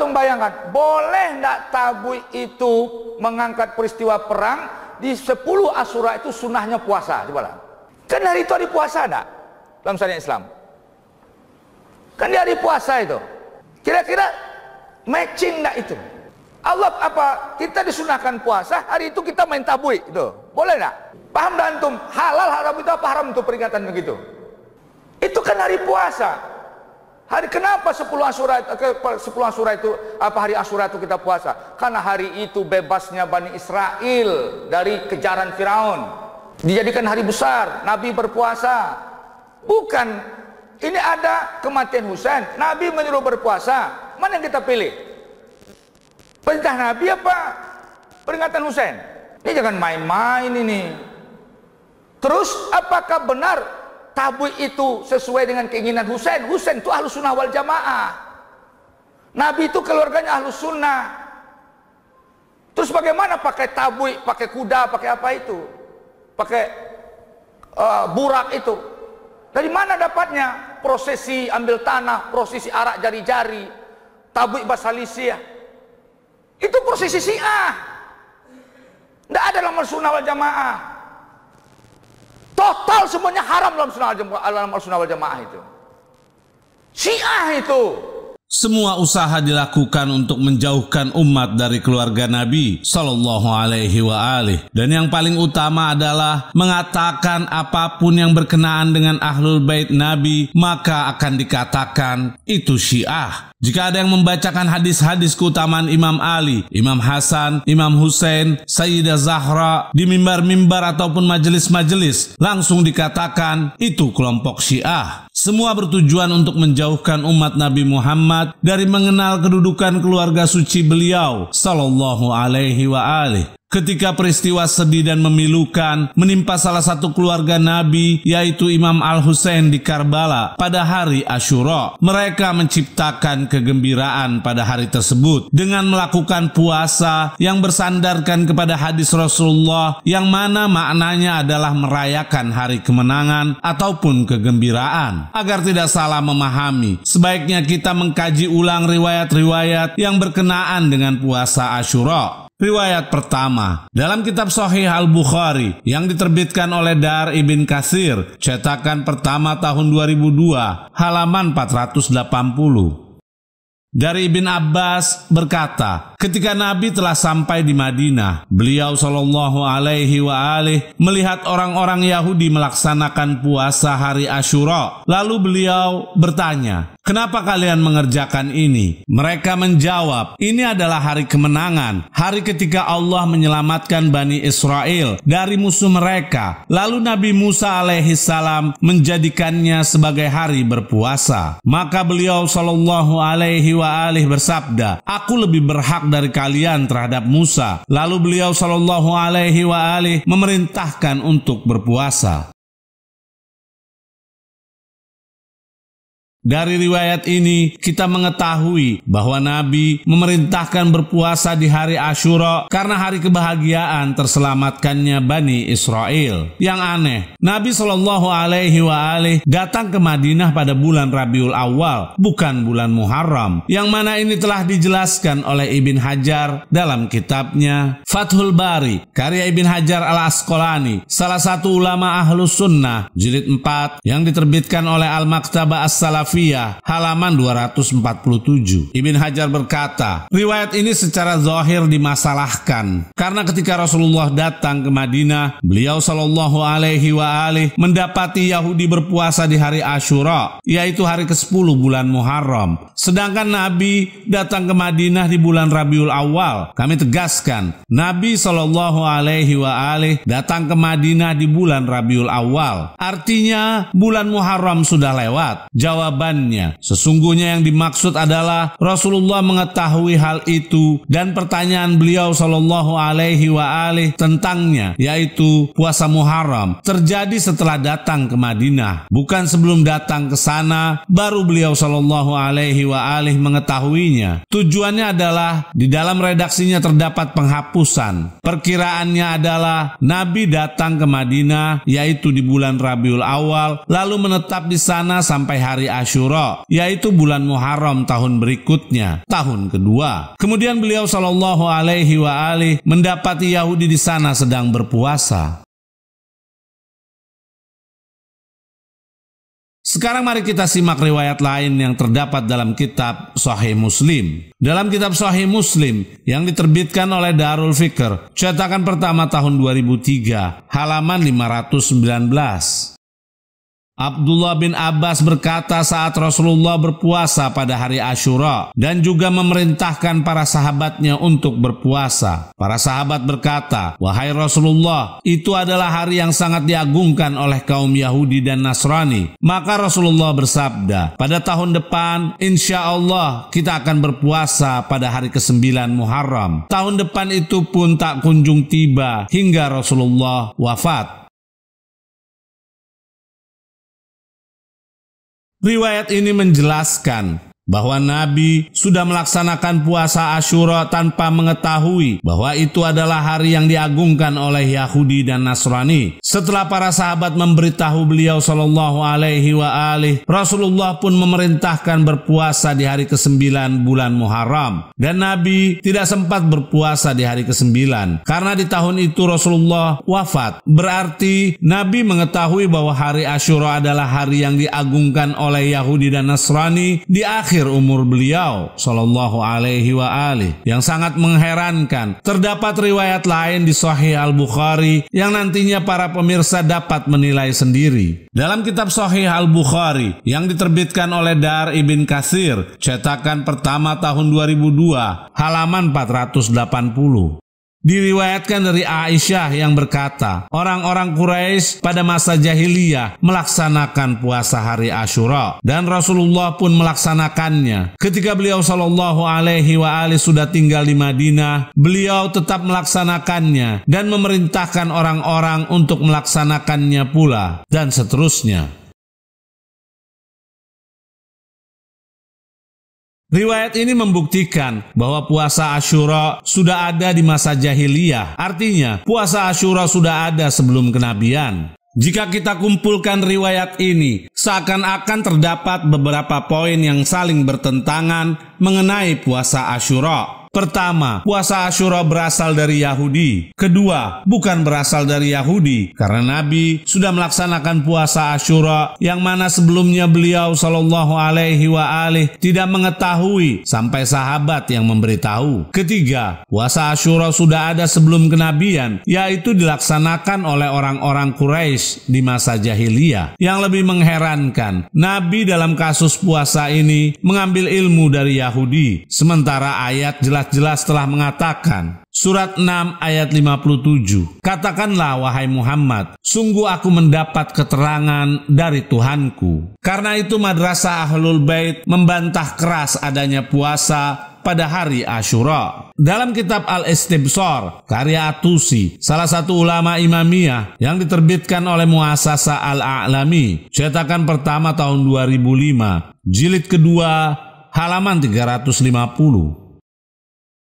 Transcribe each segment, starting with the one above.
antum bayangkan, boleh enggak tabui itu mengangkat peristiwa perang di 10 Asyura itu sunnahnya puasa? Coba lah. Kan hari itu hari puasa enggak? Dalam syariat Islam. Kan di hari puasa itu. Kira-kira matching enggak itu? Allah apa? Kita disunahkan puasa, hari itu kita main tabui itu. Boleh enggak? Paham dah antum? Halal haram itu apa haram itu peringatan begitu? Itu kan hari puasa. Hari kenapa 10 Asyura itu apa hari Asyura itu kita puasa? Karena hari itu bebasnya Bani Israel dari kejaran Firaun. Dijadikan hari besar, Nabi berpuasa. Bukan ini ada kematian Husain, Nabi menyuruh berpuasa. Mana yang kita pilih? Perintah Nabi apa peringatan Husain? Ini jangan main-main ini. Terus apakah benar tabui itu sesuai dengan keinginan Husain? Husain itu Ahlus Sunnah wal Jamaah. Nabi itu keluarganya Ahlus Sunnah. Terus bagaimana pakai tabui, pakai kuda, pakai apa itu? Pakai burak itu. Dari mana dapatnya? Prosesi ambil tanah, prosesi arak jari-jari, tabui basalisia. Itu prosesi Syiah. Tidak ada dalam Sunnah wal Jamaah. Total semuanya haram dalam Sunnah wal Jamaah itu. Syiah itu. Semua usaha dilakukan untuk menjauhkan umat dari keluarga Nabi Sallallahu Alaihi Wasallam. Dan yang paling utama adalah mengatakan apapun yang berkenaan dengan Ahlul Bait Nabi, maka akan dikatakan itu Syiah. Jika ada yang membacakan hadis-hadis keutamaan Imam Ali, Imam Hasan, Imam Hussein, Sayyidah Zahra di mimbar-mimbar ataupun majelis-majelis, langsung dikatakan itu kelompok Syiah. Semua bertujuan untuk menjauhkan umat Nabi Muhammad dari mengenal kedudukan keluarga suci beliau Sallallahu Alaihi Wasallam. Ketika peristiwa sedih dan memilukan menimpa salah satu keluarga Nabi, yaitu Imam Al-Husain di Karbala pada hari Asyura, mereka menciptakan kegembiraan pada hari tersebut dengan melakukan puasa yang bersandarkan kepada hadis Rasulullah yang mana maknanya adalah merayakan hari kemenangan ataupun kegembiraan. Agar tidak salah memahami, sebaiknya kita mengkaji ulang riwayat-riwayat yang berkenaan dengan puasa Asyura. Riwayat pertama, dalam kitab Sahih Al-Bukhari yang diterbitkan oleh Dar Ibn Katsir, cetakan pertama tahun 2002, halaman 480. Dari Ibn Abbas berkata, ketika Nabi telah sampai di Madinah, beliau Shallallahu Alaihi Wasallam melihat orang-orang Yahudi melaksanakan puasa hari Asyura. Lalu beliau bertanya, kenapa kalian mengerjakan ini? Mereka menjawab, ini adalah hari kemenangan, hari ketika Allah menyelamatkan Bani Israel dari musuh mereka. Lalu Nabi Musa alaihissalam menjadikannya sebagai hari berpuasa. Maka beliau Shallallahu Alaihi Wasallam bersabda, aku lebih berhak dari kalian terhadap Musa. Lalu beliau Shallallahu Alaihi Wasallam memerintahkan untuk berpuasa. Dari riwayat ini kita mengetahui bahwa Nabi memerintahkan berpuasa di hari Asyura karena hari kebahagiaan terselamatkannya Bani Israel. Yang aneh, Nabi Shallallahu Alaihi Wasallam datang ke Madinah pada bulan Rabiul Awal, bukan bulan Muharram, yang mana ini telah dijelaskan oleh Ibn Hajar dalam kitabnya Fathul Bari, karya Ibn Hajar Al-Asqalani, salah satu ulama Ahlus Sunnah, jilid 4 yang diterbitkan oleh Al-Maktabah As-Salafiyah halaman 247. Ibn Hajar berkata, riwayat ini secara zahir dimasalahkan karena ketika Rasulullah datang ke Madinah, beliau Shallallahu Alaihi Wasallam mendapati Yahudi berpuasa di hari Asyura, yaitu hari ke-10 bulan Muharram. Sedangkan Nabi datang ke Madinah di bulan Rabiul Awal. Kami tegaskan, Nabi Shallallahu Alaihi Wasallam datang ke Madinah di bulan Rabiul Awal. Artinya bulan Muharram sudah lewat. Jawabannya, sesungguhnya yang dimaksud adalah Rasulullah mengetahui hal itu dan pertanyaan beliau Shallallahu Alaihi Wasallam tentangnya, yaitu puasa Muharram, terjadi setelah datang ke Madinah, bukan sebelum datang ke sana baru beliau Shallallahu Alaihi Wasallam mengetahuinya. Tujuannya adalah di dalam redaksinya terdapat penghapusan. Perkiraannya adalah Nabi datang ke Madinah yaitu di bulan Rabiul Awal lalu menetap di sana sampai hari Asyura. Asyura, yaitu bulan Muharram tahun berikutnya, tahun kedua. Kemudian beliau Shallallahu Alaihi Wasallam mendapati Yahudi di sana sedang berpuasa. Sekarang mari kita simak riwayat lain yang terdapat dalam kitab Sahih Muslim. Dalam kitab Sahih Muslim yang diterbitkan oleh Darul Fikr, cetakan pertama tahun 2003, halaman 519. Abdullah bin Abbas berkata saat Rasulullah berpuasa pada hari Asyura dan juga memerintahkan para sahabatnya untuk berpuasa. Para sahabat berkata, "Wahai Rasulullah, itu adalah hari yang sangat diagungkan oleh kaum Yahudi dan Nasrani." Maka Rasulullah bersabda, "Pada tahun depan, insya Allah kita akan berpuasa pada hari ke-9 Muharram." Tahun depan itu pun tak kunjung tiba hingga Rasulullah wafat. Riwayat ini menjelaskan bahwa Nabi sudah melaksanakan puasa Asyura tanpa mengetahui bahwa itu adalah hari yang diagungkan oleh Yahudi dan Nasrani. Setelah para sahabat memberitahu beliau Shallallahu Alaihi Wasallam, Rasulullah pun memerintahkan berpuasa di hari ke-9 bulan Muharram. Dan Nabi tidak sempat berpuasa di hari ke-9 karena di tahun itu Rasulullah wafat. Berarti Nabi mengetahui bahwa hari Asyura adalah hari yang diagungkan oleh Yahudi dan Nasrani di akhir umur beliau Shallallahu Alaihi Wasallam. Yang sangat mengherankan, terdapat riwayat lain di Sahih Al-Bukhari yang nantinya para pemirsa dapat menilai sendiri. Dalam kitab Sahih Al-Bukhari yang diterbitkan oleh Dar Ibn Katsir, cetakan pertama tahun 2002, halaman 480. Diriwayatkan dari Aisyah yang berkata, orang-orang Quraisy pada masa jahiliyah melaksanakan puasa hari Asyura dan Rasulullah pun melaksanakannya. Ketika beliau Shallallahu Alaihi Wasallam sudah tinggal di Madinah, beliau tetap melaksanakannya dan memerintahkan orang-orang untuk melaksanakannya pula dan seterusnya. Riwayat ini membuktikan bahwa puasa Asyura sudah ada di masa jahiliyah. Artinya, puasa Asyura sudah ada sebelum kenabian. Jika kita kumpulkan riwayat ini, seakan-akan terdapat beberapa poin yang saling bertentangan mengenai puasa Asyura. Pertama, puasa Asyura berasal dari Yahudi. Kedua, bukan berasal dari Yahudi, karena Nabi sudah melaksanakan puasa Asyura yang mana sebelumnya beliau Shallallahu Alaihi Wasallam tidak mengetahui sampai sahabat yang memberitahu. Ketiga, puasa Asyura sudah ada sebelum kenabian, yaitu dilaksanakan oleh orang-orang Quraisy di masa jahiliyah. Yang lebih mengherankan, Nabi dalam kasus puasa ini mengambil ilmu dari Yahudi, sementara ayat jelas telah mengatakan, surat 6 ayat 57, "Katakanlah wahai Muhammad, sungguh aku mendapat keterangan dari Tuhanku." Karena itu Madrasah Ahlul Bait membantah keras adanya puasa pada hari Asyura. Dalam kitab Al-Istibsar karya Atusi, salah satu ulama Imamiyah yang diterbitkan oleh Muassasah Al-A'lami, cetakan pertama tahun 2005, jilid kedua, halaman 350.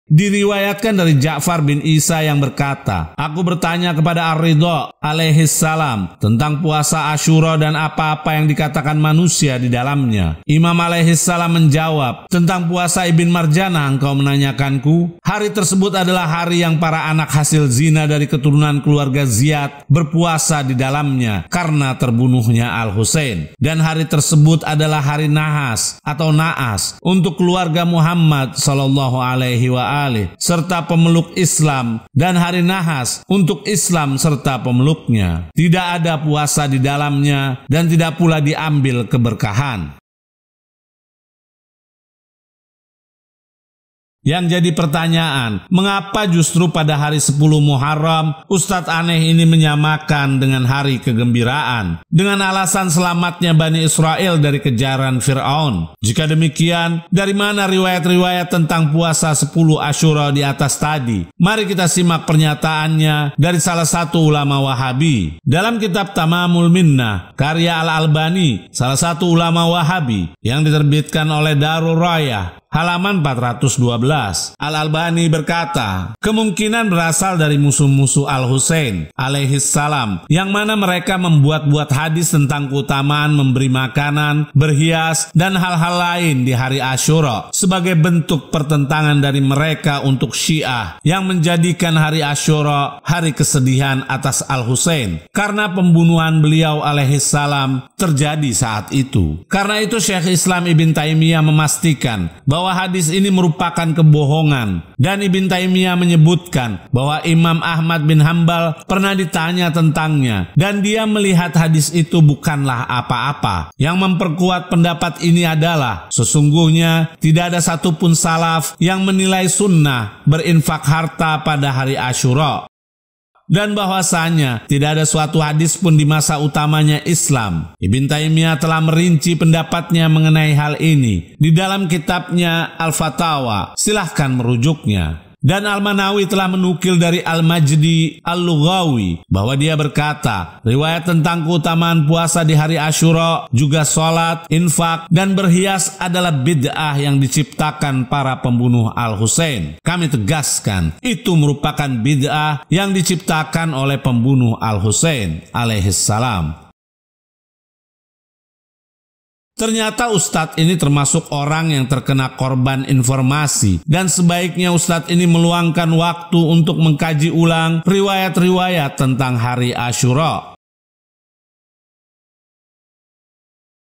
Diriwayatkan dari Ja'far bin Isa yang berkata, "Aku bertanya kepada Ar-Ridha alaihissalam tentang puasa Asyura dan apa-apa yang dikatakan manusia di dalamnya. Imam alaihissalam menjawab, tentang puasa Ibn Marjanah engkau menanyakanku? Hari tersebut adalah hari yang para anak hasil zina dari keturunan keluarga Ziyad berpuasa di dalamnya karena terbunuhnya Al-Husain. Dan hari tersebut adalah hari Nahas atau Naas untuk keluarga Muhammad Sallallahu Alaihi Wasallam serta pemeluk Islam, dan hari Nahas untuk Islam serta pemeluknya. Tidak ada puasa di dalamnya dan tidak pula diambil keberkahan." Yang jadi pertanyaan, mengapa justru pada hari 10 Muharram Ustadz aneh ini menyamakan dengan hari kegembiraan dengan alasan selamatnya Bani Israel dari kejaran Fir'aun? Jika demikian, dari mana riwayat-riwayat tentang puasa 10 Asyura di atas tadi? Mari kita simak pernyataannya dari salah satu ulama Wahabi. Dalam kitab Tamamul Minnah karya Al-Albani, salah satu ulama Wahabi yang diterbitkan oleh Darul Rayah, halaman 412. Al-Albani berkata, kemungkinan berasal dari musuh-musuh Al-Husain alaihi salam, yang mana mereka membuat-buat hadis tentang keutamaan memberi makanan, berhias, dan hal-hal lain di hari Asyura sebagai bentuk pertentangan dari mereka untuk Syiah yang menjadikan hari Asyura hari kesedihan atas Al-Husain karena pembunuhan beliau alaihi salam terjadi saat itu. Karena itu Syekh Islam Ibn Taimiyah memastikan bahwa hadis ini merupakan kebohongan, dan Ibn Taimiyah menyebutkan bahwa Imam Ahmad bin Hambal pernah ditanya tentangnya dan dia melihat hadis itu bukanlah apa-apa. Yang memperkuat pendapat ini adalah sesungguhnya tidak ada satupun salaf yang menilai sunnah berinfak harta pada hari Asyura, dan bahwasanya tidak ada suatu hadis pun di masa utamanya Islam. Ibn Taimiyah telah merinci pendapatnya mengenai hal ini di dalam kitabnya Al-Fatawa, silahkan merujuknya. Dan Al-Manawi telah menukil dari Al-Majdi Al-Lughawi bahwa dia berkata, riwayat tentang keutamaan puasa di hari Asyura, juga sholat, infak, dan berhias adalah bid'ah yang diciptakan para pembunuh Al-Husain. Kami tegaskan, itu merupakan bid'ah yang diciptakan oleh pembunuh Al-Husain alaihissalam. Ternyata Ustadz ini termasuk orang yang terkena korban informasi, dan sebaiknya Ustadz ini meluangkan waktu untuk mengkaji ulang riwayat-riwayat tentang hari Asyura.